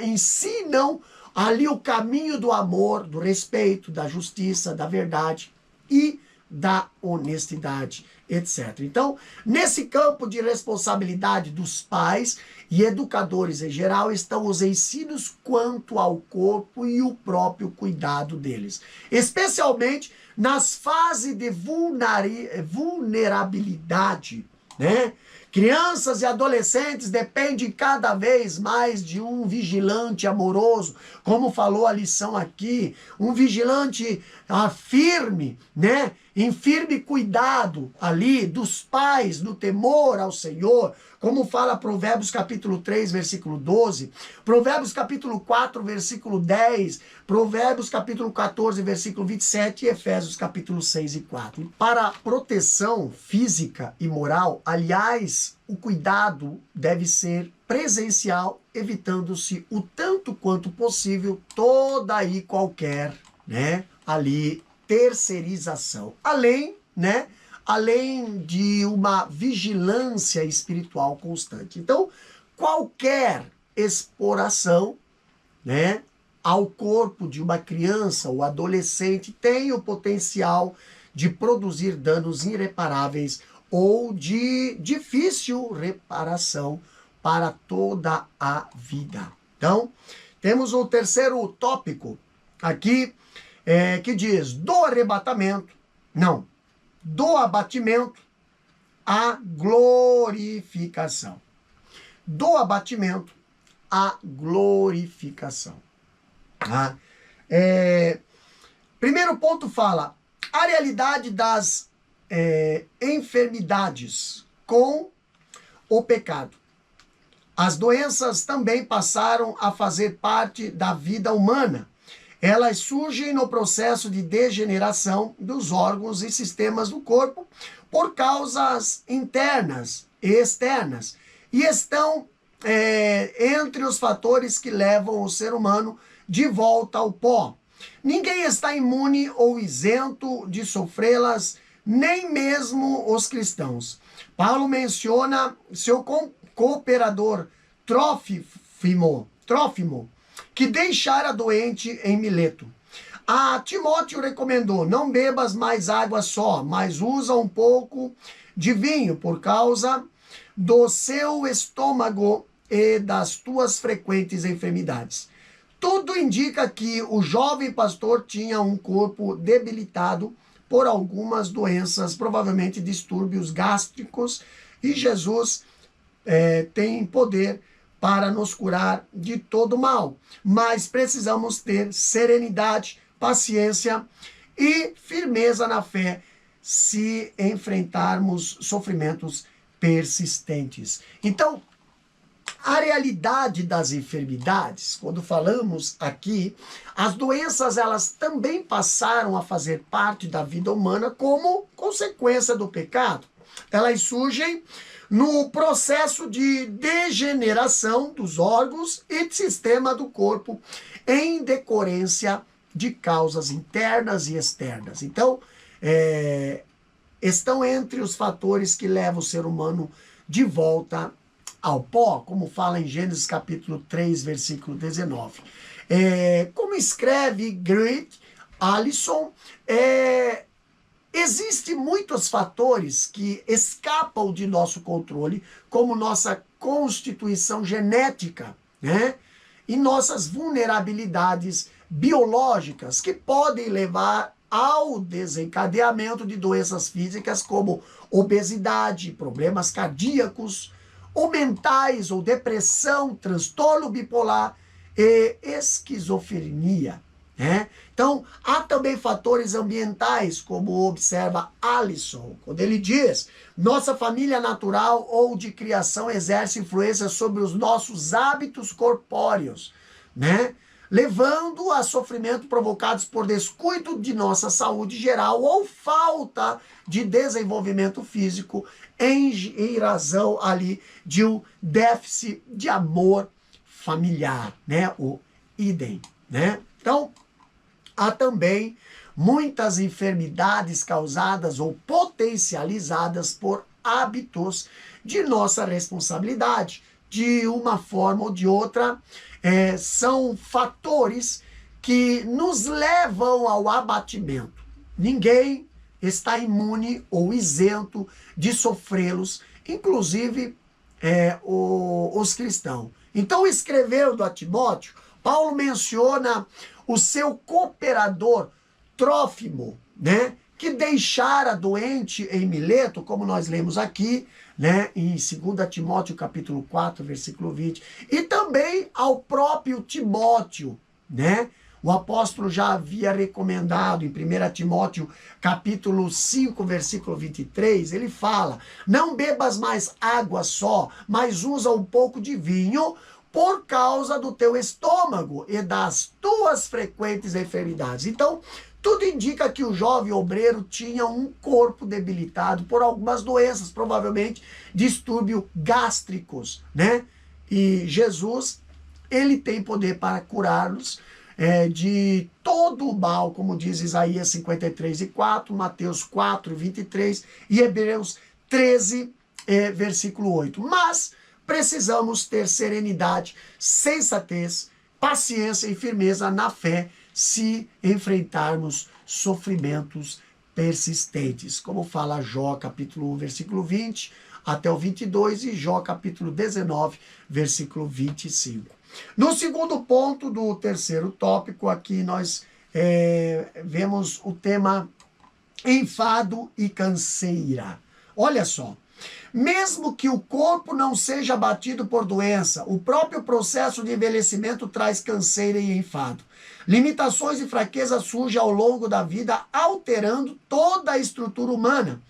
ensinam ali o caminho do amor, do respeito, da justiça, da verdade e da honestidade, etc. Então, nesse campo de responsabilidade dos pais e educadores em geral, estão os ensinos quanto ao corpo e o próprio cuidado deles, especialmente nas fases de vulnerabilidade, né? Crianças e adolescentes dependem cada vez mais de um vigilante amoroso, como falou a lição aqui, um vigilante firme, né? Em firme cuidado ali dos pais, no temor ao Senhor, como fala Provérbios capítulo 3, versículo 12, Provérbios capítulo 4, versículo 10, Provérbios capítulo 14, versículo 27 e Efésios capítulo 6 e 4. Para a proteção física e moral, aliás, o cuidado deve ser presencial, evitando-se o tanto quanto possível toda e qualquer, né, ali terceirização. Além de uma vigilância espiritual constante. Então, qualquer exploração, né, ao corpo de uma criança ou adolescente tem o potencial de produzir danos irreparáveis ou de difícil reparação para toda a vida. Então, temos o terceiro tópico aqui, que diz do abatimento à glorificação. Do abatimento à glorificação. Tá? Primeiro ponto fala a realidade das enfermidades com o pecado. As doenças também passaram a fazer parte da vida humana. Elas surgem no processo de degeneração dos órgãos e sistemas do corpo por causas internas e externas e estão entre os fatores que levam o ser humano de volta ao pó. Ninguém está imune ou isento de sofrê-las, nem mesmo os cristãos. Paulo menciona seu cooperador Trófimo, que deixara doente em Mileto. A Timóteo recomendou: não bebas mais água só, mas usa um pouco de vinho por causa do seu estômago e das tuas frequentes enfermidades. Tudo indica que o jovem pastor tinha um corpo debilitado por algumas doenças, provavelmente distúrbios gástricos, e Jesus tem poder para nos curar de todo mal. Mas precisamos ter serenidade, paciência e firmeza na fé se enfrentarmos sofrimentos persistentes. Então, a realidade das enfermidades, quando falamos aqui, as doenças elas também passaram a fazer parte da vida humana como consequência do pecado. Elas surgem no processo de degeneração dos órgãos e do sistema do corpo em decorrência de causas internas e externas. Então, estão entre os fatores que levam o ser humano de volta ao pó, como fala em Gênesis capítulo 3, versículo 19. Como escreve Greg Allison, existem muitos fatores que escapam de nosso controle, como nossa constituição genética, né? E nossas vulnerabilidades biológicas, que podem levar ao desencadeamento de doenças físicas como obesidade, problemas cardíacos, ou mentais, ou depressão, transtorno bipolar e esquizofrenia, né? Então, há também fatores ambientais, como observa Allison, quando ele diz: nossa família natural ou de criação exerce influência sobre os nossos hábitos corpóreos, né? Levando a sofrimento provocados por descuido de nossa saúde geral ou falta de desenvolvimento físico em razão ali de um déficit de amor familiar, né? O idem, né? Então, há também muitas enfermidades causadas ou potencializadas por hábitos de nossa responsabilidade. De uma forma ou de outra, são fatores que nos levam ao abatimento. Ninguém está imune ou isento de sofrê-los, inclusive os cristãos. Então, escrevendo a Timóteo, Paulo menciona o seu cooperador Trófimo, né, que deixara doente em Mileto, como nós lemos aqui, né, em 2 Timóteo capítulo 4, versículo 20, e também ao próprio Timóteo, né? O apóstolo já havia recomendado em 1 Timóteo capítulo 5, versículo 23, ele fala: não bebas mais água só, mas usa um pouco de vinho por causa do teu estômago e das tuas frequentes enfermidades. Então, tudo indica que o jovem obreiro tinha um corpo debilitado por algumas doenças, provavelmente distúrbios gástricos, né? E Jesus, ele tem poder para curá-los de todo o mal, como diz Isaías 53 e 4, Mateus 4, 23 e Hebreus 13, versículo 8. Mas precisamos ter serenidade, sensatez, paciência e firmeza na fé se enfrentarmos sofrimentos persistentes, como fala Jó capítulo 1, versículo 20 até o 22 e Jó capítulo 19, versículo 25. No segundo ponto do terceiro tópico, aqui nós vemos o tema enfado e canseira. Olha só, mesmo que o corpo não seja abatido por doença, o próprio processo de envelhecimento traz canseira e enfado. Limitações e fraquezas surgem ao longo da vida, alterando toda a estrutura humana.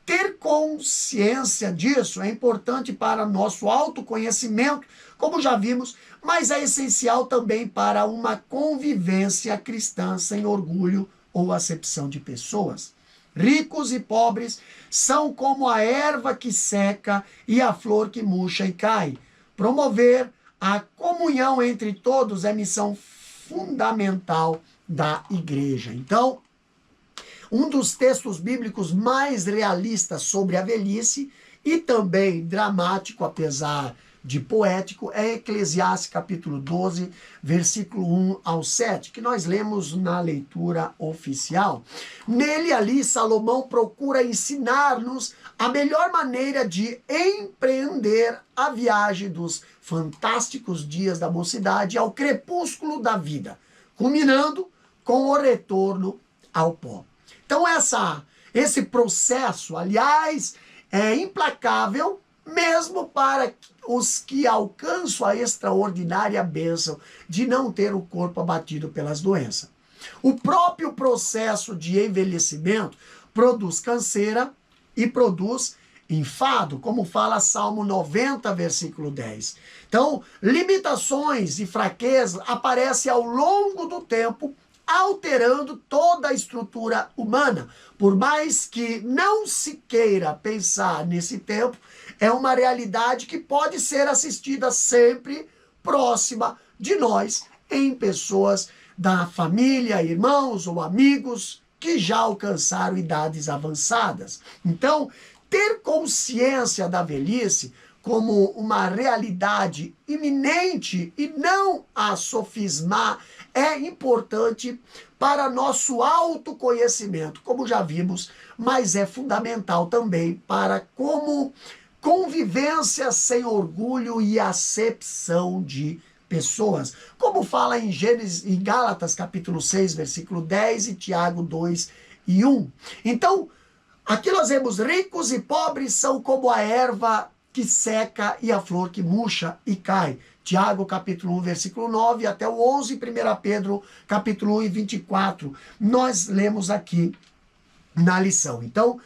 Ter consciência disso é importante para nosso autoconhecimento, como já vimos, mas é essencial também para uma convivência cristã sem orgulho ou acepção de pessoas. Ricos e pobres são como a erva que seca e a flor que murcha e cai. Promover a comunhão entre todos é missão fundamental da igreja. Então, um dos textos bíblicos mais realistas sobre a velhice e também dramático, apesar de poético, é Eclesiastes capítulo 12, versículo 1 ao 7, que nós lemos na leitura oficial. Nele ali, Salomão procura ensinar-nos a melhor maneira de empreender a viagem dos fantásticos dias da mocidade ao crepúsculo da vida, culminando com o retorno ao pó. Então esse processo, aliás, é implacável mesmo para os que alcançam a extraordinária bênção de não ter o corpo abatido pelas doenças. O próprio processo de envelhecimento produz canseira e produz enfado, como fala Salmo 90, versículo 10. Então, limitações e fraquezas aparecem ao longo do tempo, alterando toda a estrutura humana. Por mais que não se queira pensar nesse tempo, é uma realidade que pode ser assistida sempre próxima de nós, em pessoas da família, irmãos ou amigos que já alcançaram idades avançadas. Então, ter consciência da velhice como uma realidade iminente e não a sofismar é importante para nosso autoconhecimento, como já vimos, mas é fundamental também para como convivência sem orgulho e acepção de pessoas, como fala em Gálatas capítulo 6, versículo 10 e Tiago 2 e 1. Então, aqui nós vemos ricos e pobres são como a erva que seca e a flor que murcha e cai. Tiago capítulo 1, versículo 9 até o 11, 1 Pedro capítulo 1 e 24. Nós lemos aqui na lição. Então,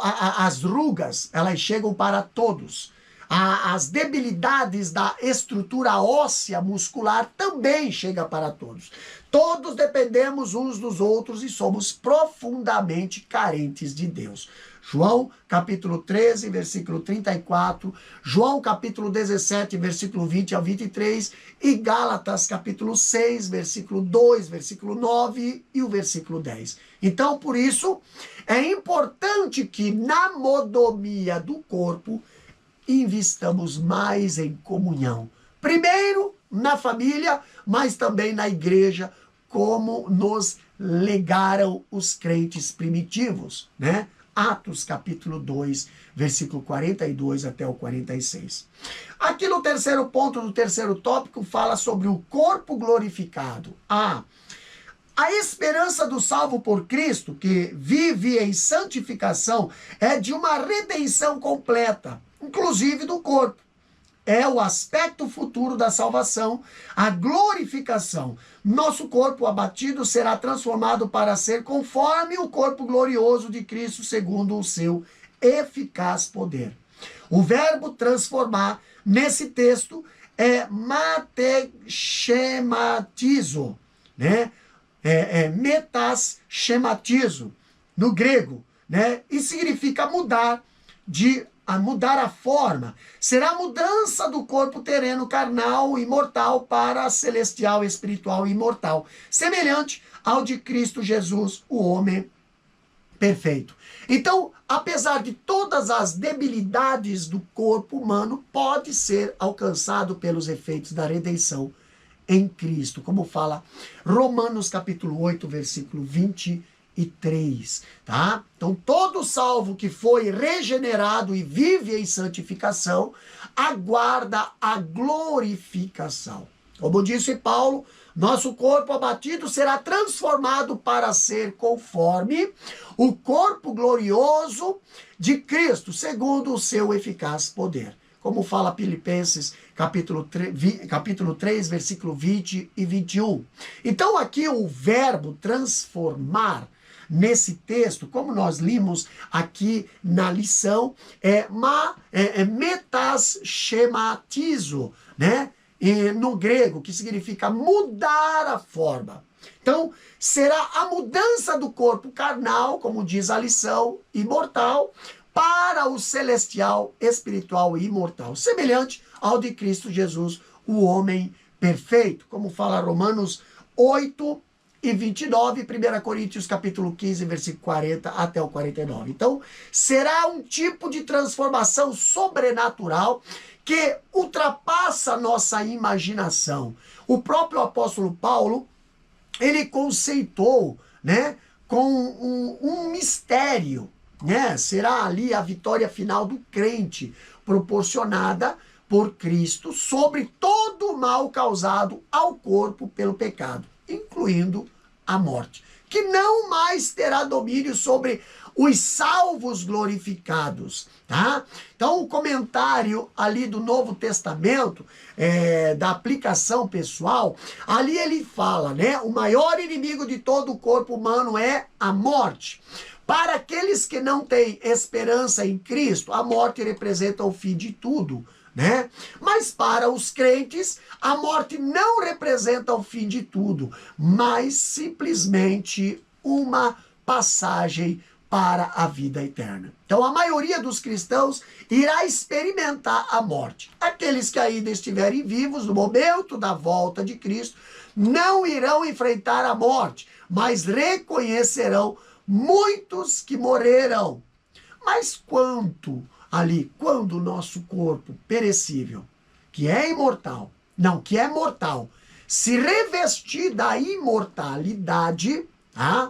as rugas, elas chegam para todos. As debilidades da estrutura óssea muscular também chegam para todos. Todos dependemos uns dos outros e somos profundamente carentes de Deus. João capítulo 13, versículo 34, João capítulo 17, versículo 20 ao 23 e Gálatas capítulo 6, versículo 2, versículo 9 e o versículo 10. Então, por isso, é importante que na modomia do corpo investamos mais em comunhão. Primeiro na família, mas também na igreja, como nos legaram os crentes primitivos, né? Atos capítulo 2, versículo 42 até o 46. Aqui no terceiro ponto do terceiro tópico fala sobre o corpo glorificado. A esperança do salvo por Cristo, que vive em santificação, é de uma redenção completa, inclusive do corpo. É o aspecto futuro da salvação, a glorificação. Nosso corpo abatido será transformado para ser conforme o corpo glorioso de Cristo, segundo o seu eficaz poder. O verbo transformar, nesse texto, é metashematizo, né? Metaschematizo, no grego, né? E significa mudar a forma. Será a mudança do corpo terreno carnal e mortal para celestial, espiritual e imortal, semelhante ao de Cristo Jesus, o homem perfeito. Então, apesar de todas as debilidades do corpo humano, pode ser alcançado pelos efeitos da redenção em Cristo, como fala Romanos capítulo 8, versículo 23, tá? Então, todo salvo que foi regenerado e vive em santificação, aguarda a glorificação. Como disse Paulo, nosso corpo abatido será transformado para ser conforme o corpo glorioso de Cristo, segundo o seu eficaz poder. Como fala Filipenses capítulo 3, versículo 20 e 21. Então, aqui o verbo transformar, nesse texto, como nós limos aqui na lição, é metaschematizo, né? No grego, que significa mudar a forma. Então, será a mudança do corpo carnal, como diz a lição, imortal, para o celestial, espiritual e imortal, semelhante ao de Cristo Jesus, o homem perfeito, como fala Romanos 8 e 29, 1 Coríntios capítulo 15, versículo 40 até o 49. Então, será um tipo de transformação sobrenatural que ultrapassa a nossa imaginação. O próprio apóstolo Paulo, ele conceitou, né, com um mistério, né? Será ali a vitória final do crente, proporcionada por Cristo sobre todo o mal causado ao corpo pelo pecado, incluindo a morte, que não mais terá domínio sobre os salvos glorificados, tá? Então, o comentário ali do Novo Testamento, da aplicação pessoal, ali ele fala, né? O maior inimigo de todo o corpo humano é a morte. Para aqueles que não têm esperança em Cristo, a morte representa o fim de tudo, né? Mas para os crentes, a morte não representa o fim de tudo, mas simplesmente uma passagem para a vida eterna. Então, a maioria dos cristãos irá experimentar a morte. Aqueles que ainda estiverem vivos no momento da volta de Cristo não irão enfrentar a morte, mas reconhecerão muitos que morreram. Mas quando o nosso corpo perecível, que é imortal, que é mortal, se revestir da imortalidade,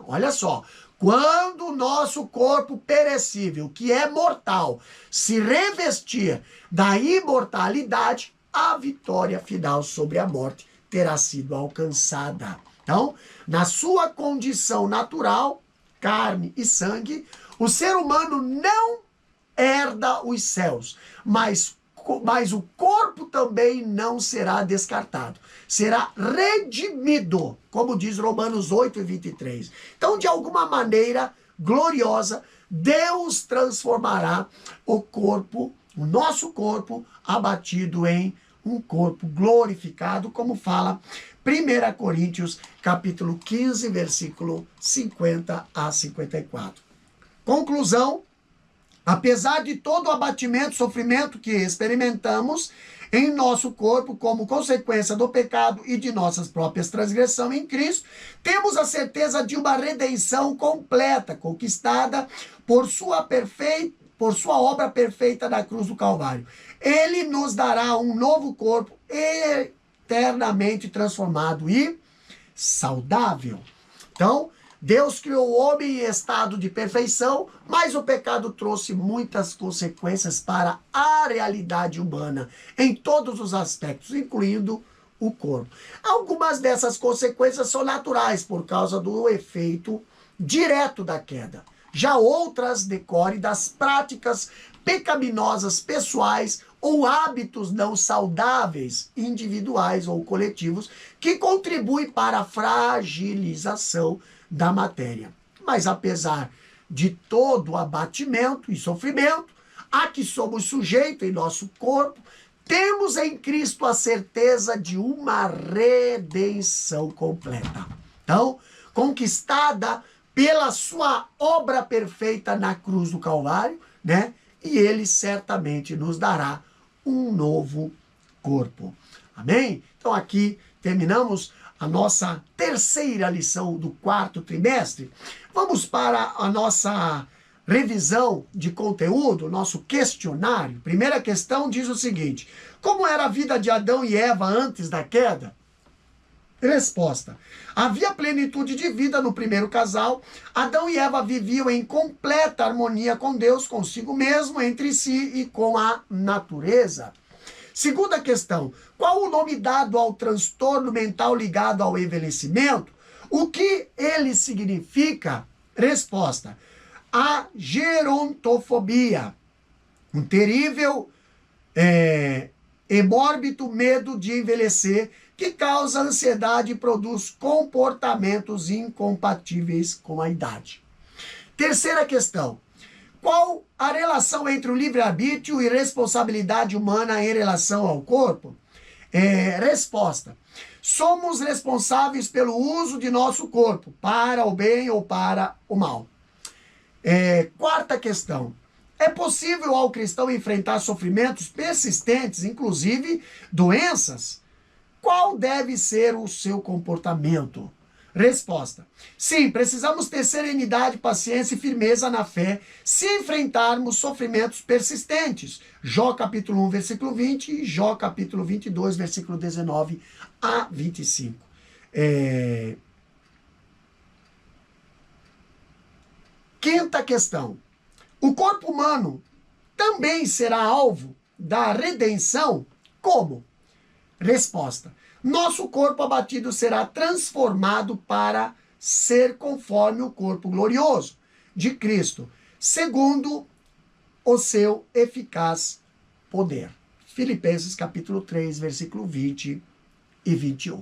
olha só, quando o nosso corpo perecível, que é mortal, se revestir da imortalidade, a vitória final sobre a morte terá sido alcançada. Então, na sua condição natural, carne e sangue, o ser humano não herda os céus, mas o corpo também não será descartado, será redimido, como diz Romanos 8 e 23. Então, de alguma maneira gloriosa, Deus transformará o nosso corpo abatido em um corpo glorificado, como fala 1 Coríntios capítulo 15, versículo 50 a 54. Conclusão: apesar de todo o abatimento e sofrimento que experimentamos em nosso corpo como consequência do pecado e de nossas próprias transgressões em Cristo, temos a certeza de uma redenção completa, conquistada por sua obra perfeita na cruz do Calvário. Ele nos dará um novo corpo eternamente transformado e saudável. Então, Deus criou o homem em estado de perfeição, mas o pecado trouxe muitas consequências para a realidade humana, em todos os aspectos, incluindo o corpo. Algumas dessas consequências são naturais, por causa do efeito direto da queda. Já outras decorrem das práticas pecaminosas pessoais ou hábitos não saudáveis, individuais ou coletivos, que contribuem para a fragilização da matéria. Mas apesar de todo o abatimento e sofrimento a que somos sujeitos em nosso corpo, temos em Cristo a certeza de uma redenção completa. Então, conquistada pela sua obra perfeita na cruz do Calvário, né? E ele certamente nos dará um novo corpo. Amém? Então aqui terminamos a nossa terceira lição do quarto trimestre. Vamos para a nossa revisão de conteúdo, nosso questionário. Primeira questão diz o seguinte: como era a vida de Adão e Eva antes da queda? Resposta: havia plenitude de vida no primeiro casal. Adão e Eva viviam em completa harmonia com Deus, consigo mesmo, entre si e com a natureza. Segunda questão: qual o nome dado ao transtorno mental ligado ao envelhecimento? O que ele significa? Resposta: a gerontofobia, um terrível e mórbido medo de envelhecer que causa ansiedade e produz comportamentos incompatíveis com a idade. Terceira questão: qual a relação entre o livre-arbítrio e responsabilidade humana em relação ao corpo? Resposta: somos responsáveis pelo uso de nosso corpo, para o bem ou para o mal. Quarta questão: É possível ao cristão enfrentar sofrimentos persistentes, inclusive doenças? Qual deve ser o seu comportamento? Resposta: sim, precisamos ter serenidade, paciência e firmeza na fé se enfrentarmos sofrimentos persistentes. Jó capítulo 1, versículo 20 e Jó capítulo 22, versículo 19 a 25. Quinta questão. O corpo humano também será alvo da redenção? Como? Resposta: nosso corpo abatido será transformado para ser conforme o corpo glorioso de Cristo, segundo o seu eficaz poder. Filipenses capítulo 3, versículo 20 e 21.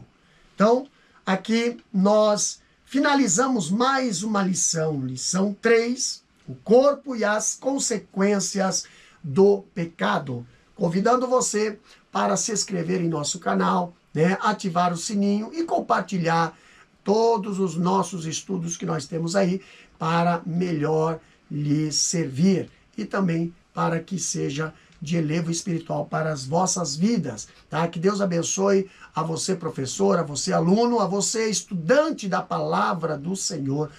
Então, aqui nós finalizamos mais uma lição, lição 3, o corpo e as consequências do pecado. Convidando você para se inscrever em nosso canal, né, ativar o sininho e compartilhar todos os nossos estudos que nós temos aí para melhor lhe servir e também para que seja de elevo espiritual para as vossas vidas, tá? Que Deus abençoe a você, professor, a você, aluno, a você, estudante da palavra do Senhor,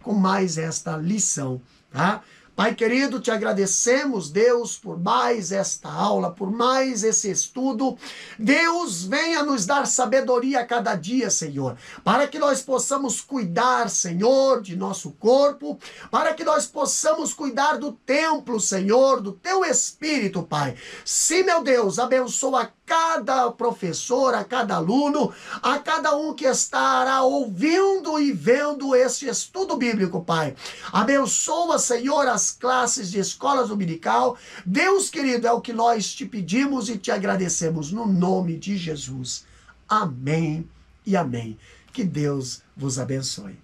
com mais esta lição, tá? Pai querido, te agradecemos, Deus, por mais esta aula, por mais esse estudo. Deus, venha nos dar sabedoria a cada dia, Senhor, para que nós possamos cuidar, Senhor, de nosso corpo, para que nós possamos cuidar do templo, Senhor, do teu Espírito, Pai. Sim, meu Deus, abençoa cada professor, a cada aluno, a cada um que estará ouvindo e vendo este estudo bíblico, Pai. Abençoa, Senhor, as classes de escola dominical. Deus querido, é o que nós te pedimos e te agradecemos no nome de Jesus. Amém e amém. Que Deus vos abençoe.